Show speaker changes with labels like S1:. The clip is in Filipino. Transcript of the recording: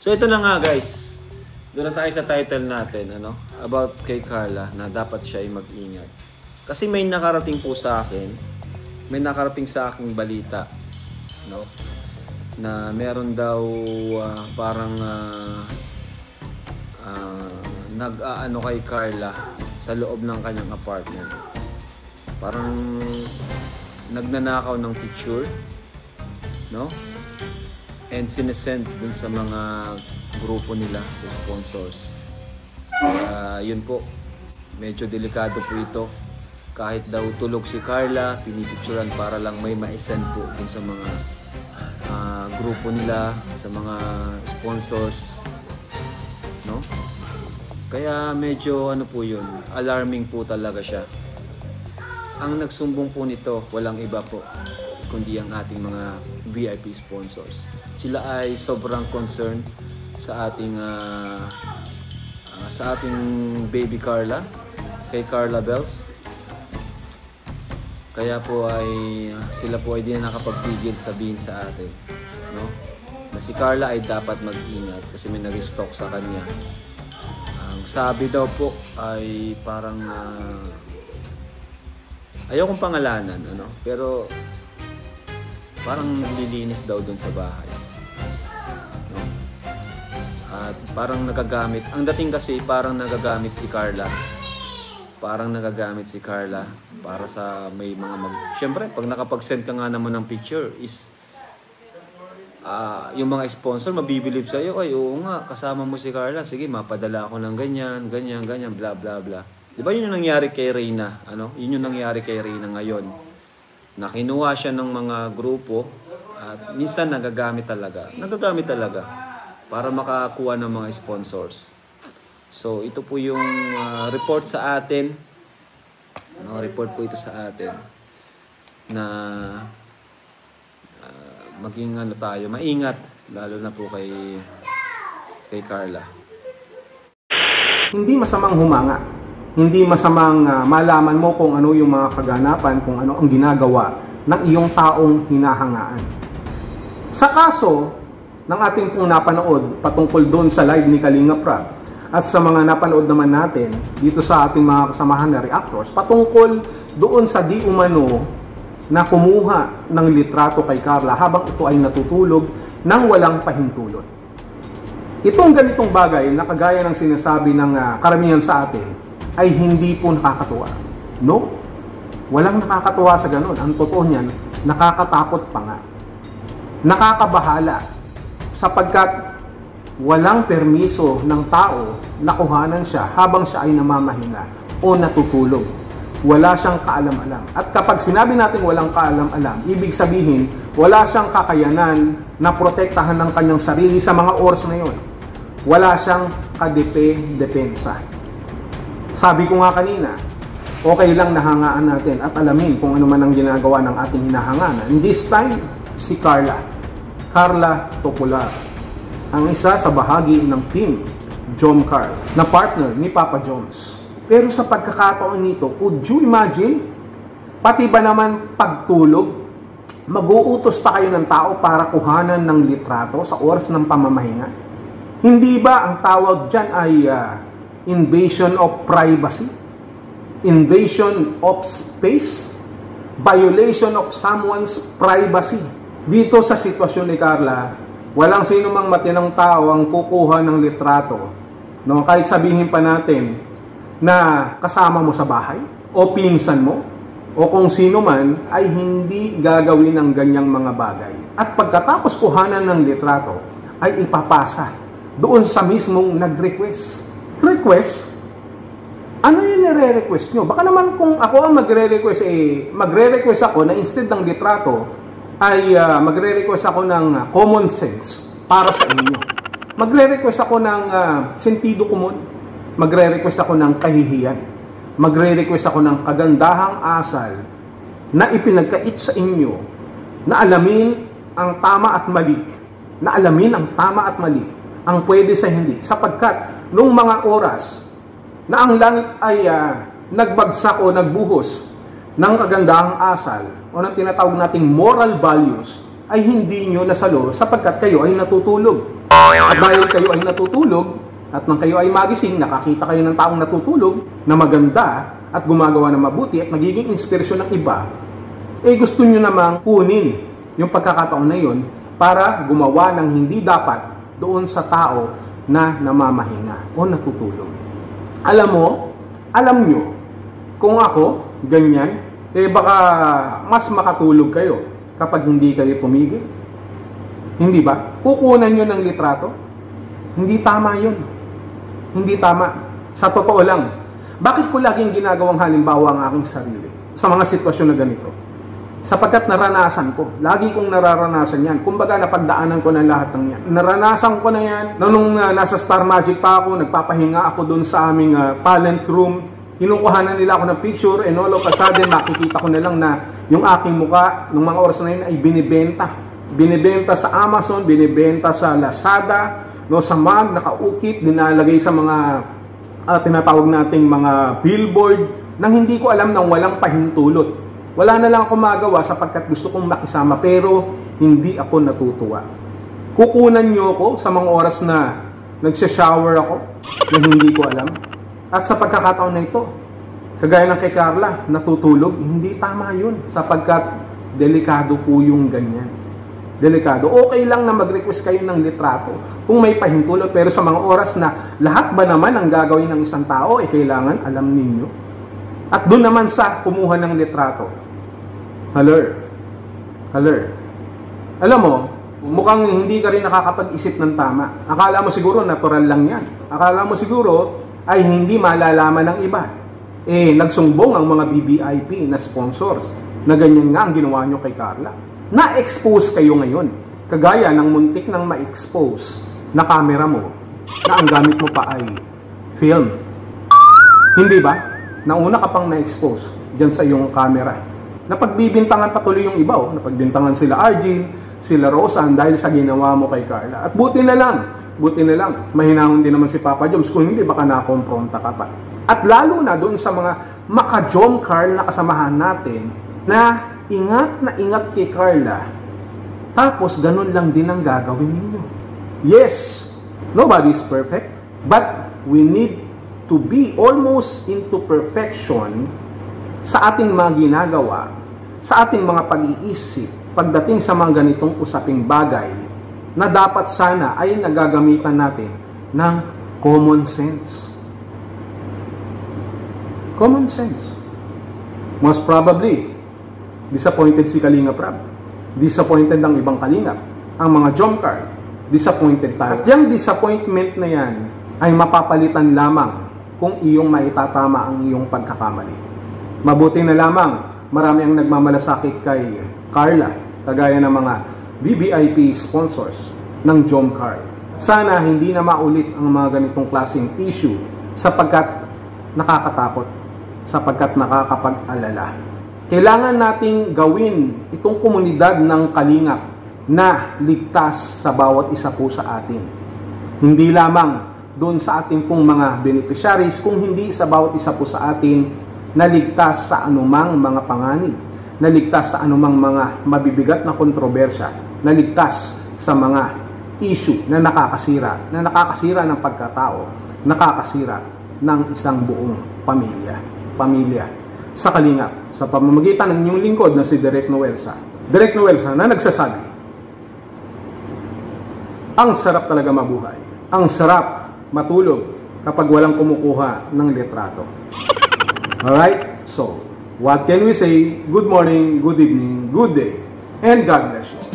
S1: So ito na nga guys, doon na tayo sa title natin, ano, about kay Carla na dapat siya ay mag-ingat. Kasi may nakarating po sa akin, may nakarating sa aking balita, no, na meron daw parang nag-aano kay Carla sa loob ng kanyang apartment. Parang nagnanakaw ng picture, no? And sinesend dun sa mga grupo nila, sa sponsors. Yun po, medyo delikado po ito. Kahit daw tulog si Carla, pinipicturan para lang may ma-send po dun sa mga grupo nila, sa mga sponsors, no? Kaya medyo ano po yun, alarming po talaga siya. Ang nagsumbong po nito, walang iba po kundi ang ating mga VIP sponsors. Sila ay sobrang concerned sa ating baby Carla, kay Carla Bells. Kaya po ay sila po ay di na nakapagpigil sabihin sa atin, no, na si Carla ay dapat mag-ingat kasi may nag-stalk sa kanya. Ang sabi daw po ay parang ayaw kong pangalanan, ano, pero parang naglilinis daw dun sa bahay, no? At parang nagagamit, ang dating kasi parang nagagamit si Carla, para sa may mga siyempre pag nakapag-send ka nga naman ng picture is yung mga sponsor mabibilib sa iyo, ay oo nga kasama mo si Carla, sige mapadala ako ng ganyan, bla bla bla. Di ba yun yung nangyari kay Reyna, ano? Yun yung nangyari kay Reyna ngayon. Na kinuha siya ng mga grupo at minsan nagagamit talaga para makakuha ng mga sponsors. So ito po yung report sa atin, no, report po ito sa atin na maging ano tayo, maingat lalo na po kay Carla.
S2: Hindi masamang humanga. Hindi masamang malaman mo kung ano yung mga kaganapan, kung ano ang ginagawa ng iyong taong hinahangaan. Sa kaso ng ating pong napanood patungkol doon sa live ni Kalinga Prab at sa mga napanood naman natin dito sa ating mga kasamahan na reactors patungkol doon sa di umano na kumuha ng litrato kay Carla habang ito ay natutulog nang walang pahintulot. Itong ganitong bagay na kagaya ng sinasabi ng karamihan sa atin ay hindi po nakakatuwa. No? Walang nakakatuwa sa ganun. Ang totoo niyan, nakakatakot pa nga. Nakakabahala. Sapagkat walang permiso ng tao na kuhanan siya habang siya ay namamahinga o natutulog. Wala siyang kaalam-alam. At kapag sinabi natin walang kaalam-alam, ibig sabihin, wala siyang kakayanan na protektahan ng kanyang sarili sa mga oras na yun. Wala siyang kadepe-depensa. Sabi ko nga kanina, okay lang nahangaan natin at alamin kung ano man ang ginagawa ng ating hinahanganan. This time, si Carla Topolar, ang isa sa bahagi ng team Jomcar na partner ni Papa Jones. Pero sa pagkakataon nito, could you imagine? Pati ba naman pagtulog, mag-uutos pa kayo ng tao para kuhanan ng litrato sa oras ng pamamahinga? Hindi ba ang tawag dyan ay invasion of privacy, invasion of space, violation of someone's privacy? Dito sa sitwasyon ni Carla, walang sino mang matinang tao ang kukuha ng litrato, no? Kahit sabihin pa natin na kasama mo sa bahay o pinsan mo o kung sino man, ay hindi gagawin ng ganyang mga bagay. At pagkatapos kuhanan ng litrato ay ipapasa doon sa mismong nag-request. Request? Ano yung nire-request nyo? Baka naman kung ako ang magre-request ako na instead ng litrato ay magre-request ako ng common sense para sa inyo. Magre-request ako ng sentido komon. Magre-request ako ng kahihiyan. Magre-request ako ng kagandahang asal na ipinagkait sa inyo na alamin ang tama at mali. Na alamin ang tama at mali. Ang pwede sa hindi. Sapagkat nung mga oras na ang langit ay nagbagsak o nagbuhos ng kagandahang asal o ng tinatawag nating moral values, ay hindi nyo nasalo sapagkat kayo ay natutulog. At dahil kayo ay natutulog, at nang kayo ay magising, nakakita kayo ng taong natutulog na maganda at gumagawa ng mabuti at nagiging inspirasyon ng iba, gusto nyo namang kunin yung pagkakataon na yun para gumawa ng hindi dapat doon sa tao na namamahinga o natutulog. Alam nyo, kung ako, ganyan, baka mas makatulog kayo kapag hindi kayo pumigil. Hindi ba? Kukunan nyo ng litrato? Hindi tama yun. Hindi tama. Sa totoo lang, bakit ko laging ginagawang halimbawa ang aking sarili sa mga sitwasyon na ganito? Sapagkat naranasan ko. Lagi kong nararanasan yan. Kumbaga, napagdaanan ko na lahat ng yan. Naranasan ko na yan. Nung nasa Star Magic pa ako, nagpapahinga ako dun sa aming talent room. Kinukuhanan nila ako ng picture and all of a sudden, makikita ko na lang na yung aking muka, nung mga oras na yun, ay binibenta. Binibenta sa Amazon, binibenta sa Lazada, no, sa mag, nakaukit, dinalagay sa mga tinatawag nating mga billboard nang hindi ko alam nang walang pahintulot. Wala na lang ako magawa sapagkat gusto kong makisama pero hindi ako natutuwa. Kukunan niyo ako sa mga oras na nagsha-shower ako na hindi ko alam. At sa pagkakataon na ito, kagaya ng kay Carla, natutulog, hindi tama yun sapagkat delikado po yung ganyan. Delikado. Okay lang na mag-request kayo ng litrato kung may pahintulot, pero sa mga oras na lahat ba naman ang gagawin ng isang tao, kailangan alam ninyo. At doon naman sa kumuha ng litrato, alam mo, mukhang hindi ka rin nakakapag-isip ng tama. Akala mo siguro natural lang yan. Akala mo siguro ay hindi malalaman ng iba. Nagsumbong ang mga BBIP na sponsors na ganyan nga ang ginawa nyo kay Carla. Na-expose kayo ngayon. Kagaya ng muntik nang ma-expose na camera mo na ang gamit mo pa ay film. Hindi ba? Nauna ka pang na-expose dyan sa iyong camera. Napagbibintangan patuloy yung iba. Napagbintangan sila Arjin, sila Rosan dahil sa ginawa mo kay Carla. At buti na lang, mahinahon din naman si Papa Joms. Kung hindi, baka nakompronta ka pa. At lalo na doon sa mga maka-Jom Carl na kasamahan natin na ingat kay Carla, tapos ganun lang din ang gagawin ninyo. Yes, nobody is perfect, but we need to be almost into perfection sa ating mga ginagawa, sa ating mga pag-iisip, pagdating sa mga ganitong usaping bagay, na dapat sana ay nagagamitan natin ng common sense. Common sense. Most probably, disappointed si Kalinga Prab. Disappointed ang ibang Kalingap. Ang mga Jomcar, disappointed tayo. At yung disappointment na yan ay mapapalitan lamang kung iyong maitatama ang iyong pagkakamali. Mabuti na lamang marami ang nagmamalasakit kay Carla, kagaya ng mga BBIP sponsors ng Jomcar. Sana hindi na maulit ang mga ganitong klaseng issue sapagkat nakakatakot, sapagkat nakakapag-alala. Kailangan nating gawin itong komunidad ng Kalingap na ligtas sa bawat isa po sa atin. Hindi lamang doon sa ating pong mga beneficiaries, kung hindi sa bawat isa po sa atin na ligtas sa anumang mga panganib, na ligtas sa anumang mga mabibigat na kontrobersya, na ligtas sa mga issue na nakakasira ng pagkatao, nakakasira ng isang buong pamilya sa Kalingap, sa pamamagitan ng inyong lingkod na si Direk Noelsa. Direk Noelsa na nagsasabi, ang sarap talaga mabuhay. Ang sarap matulog kapag walang kumukuha ng litrato. Alright? So, what can we say? Good morning, good evening, good day, and God bless you.